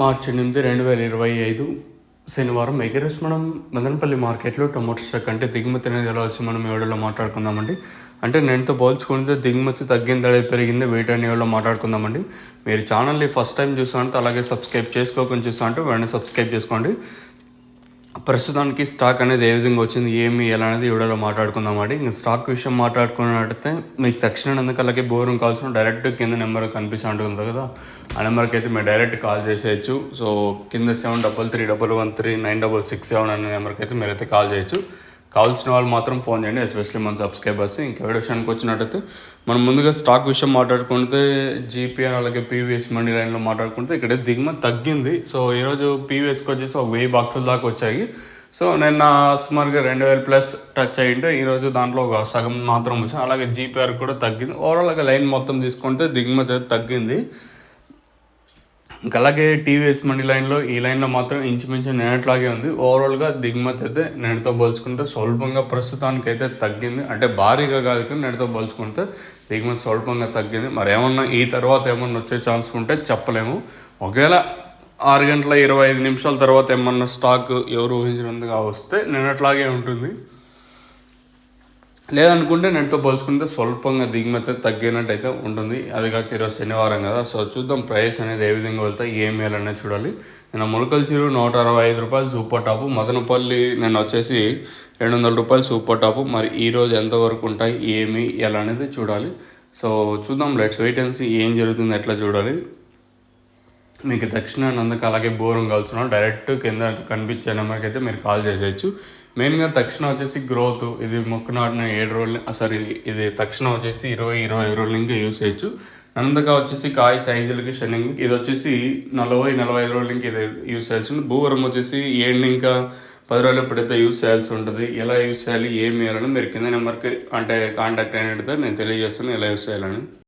మార్చి 8, 2025 శనివారం ఎగరెస్ మనం మదనపల్లి మార్కెట్లో టొమాటో స్టాక్ అంటే దిగుమతి అనేది ఎలా వచ్చి మనం ఈ వీడియోలో మాట్లాడుకుందామండి. అంటే నేనుతో పోల్చుకుంటే దిగుమతి తగ్గిందా పెరిగిందా వెయిట్ అనే వీడియోలో మాట్లాడుకుందామండి. మీరు ఛానల్ని ఫస్ట్ టైం చూసానంటే అలాగే సబ్స్క్రైబ్ చేసుకోకుండా చూసానంటే వెంటనే సబ్స్క్రైబ్ చేసుకోండి. ప్రస్తుతానికి స్టాక్ అనేది ఏ విధంగా వచ్చింది ఏమి ఎలా అనేది వీడియోలో మాట్లాడుకుందామండి. ఇంకా స్టాక్ విషయం మాట్లాడుకున్నట్టయితే మీకు తక్షణ ఎందుకు అలాగే బోరం కావాల్సిన డైరెక్ట్ కింద నెంబర్ కనిపిస్తూ ఉంటుంది కదా, ఆ నెంబర్కి అయితే మీరు డైరెక్ట్ కాల్ చేసేయచ్చు. సో కింద 7331139667 అనే నెంబర్కి అయితే మీరైతే కాల్ చేయొచ్చు. కావాల్సిన వాళ్ళు మాత్రం ఫోన్ చేయండి, ఎస్పెషల్లీ మన సబ్స్క్రైబర్స్. ఇంకా విషయానికి వచ్చినట్టయితే మనం ముందుగా స్టాక్ విషయం మాట్లాడుకుంటే జీపీఆర్ అలాగే పీవీఎస్ మండీ లైన్లో మాట్లాడుకుంటే ఇక్కడ దిగుమతి తగ్గింది. సో ఈరోజు పీవీఎస్కి వచ్చేసి 1000 బాక్సుల దాకా వచ్చాయి. సో నిన్న సుమారుగా 2000+ టచ్ అయ్యింటే ఈరోజు దాంట్లో ఒక సగం మాత్రం వచ్చాయి. అలాగే జీపీఆర్ కూడా తగ్గింది. ఓవరాల్గా లైన్ మొత్తం తీసుకుంటే దిగుమతి అయితే తగ్గింది. ఇంకా అలాగే టీవీఎస్ మండీ లైన్లో ఈ లైన్లో మాత్రం ఇంచుమించు నిన్నట్లాగే ఉంది. ఓవరాల్గా దిగుమతి అయితే నేటితో పోల్చుకుంటే స్వల్పంగా ప్రస్తుతానికి అయితే తగ్గింది. అంటే భారీగా కాదు కానీ నేటితో పోల్చుకుంటే దిగుమతి స్వల్పంగా తగ్గింది. మరి ఏమన్నా ఈ తర్వాత ఏమన్నా వచ్చే ఛాన్స్ ఉంటే చెప్పలేము. ఒకవేళ 6:25 తర్వాత ఏమన్నా స్టాక్ ఎవరు ఊహించినందుగా వస్తే నిన్నట్లాగే ఉంటుంది. లేదనుకుంటే నేటితో పోల్చుకుంటే స్వల్పంగా దిగుమతి తగ్గినట్టు అయితే ఉంటుంది. అది కాక ఈరోజు శనివారం కదా, సో చూద్దాం ప్రైస్ అనేది ఏ విధంగా వెళ్తాయి ఏం వేయాలనేది చూడాలి. నేను ములకల చీరు 165 రూపాయలు సూపర్ టాపు, మదనపల్లి నేను వచ్చేసి 200 రూపాయలు సూపర్ టాపు. మరి ఈరోజు ఎంతవరకు ఉంటాయి ఏమి ఎలా అనేది చూడాలి. సో చూద్దాం, లెట్స్ వెయిట్ అండ్ సీ ఏం జరుగుతుంది ఎట్లా చూడాలి. మీకు దక్షిణాన్ని అందుకు అలాగే బోరం కావాల్సిన డైరెక్ట్ కింద కనిపించే నెంబర్కి అయితే మీరు కాల్ చేసేయచ్చు. మెయిన్గా తక్షణ వచ్చేసి గ్రోత్, ఇది మొక్క నాటిన 7 రోజులు ఇది తక్షణ వచ్చేసి 20-25 రోజులు ఇంకా యూస్ చేయొచ్చు. నందగా వచ్చేసి కాయ సైజులకి షన్నింగ్ ఇది వచ్చేసి 40-45 రోజులు ఇంకా ఇది యూస్ చేయాల్సి ఉంటుంది. భూవరం వచ్చేసి 7 ఇంకా 10 రోజులు ఎప్పుడైతే యూస్ చేయాల్సి ఉంటుంది. ఎలా యూస్ చేయాలి ఏం వేయాలని మీరు కింద నెంబర్కి అంటే కాంటాక్ట్ అయినట్టయితే నేను తెలియజేస్తాను ఎలా యూస్ చేయాలని.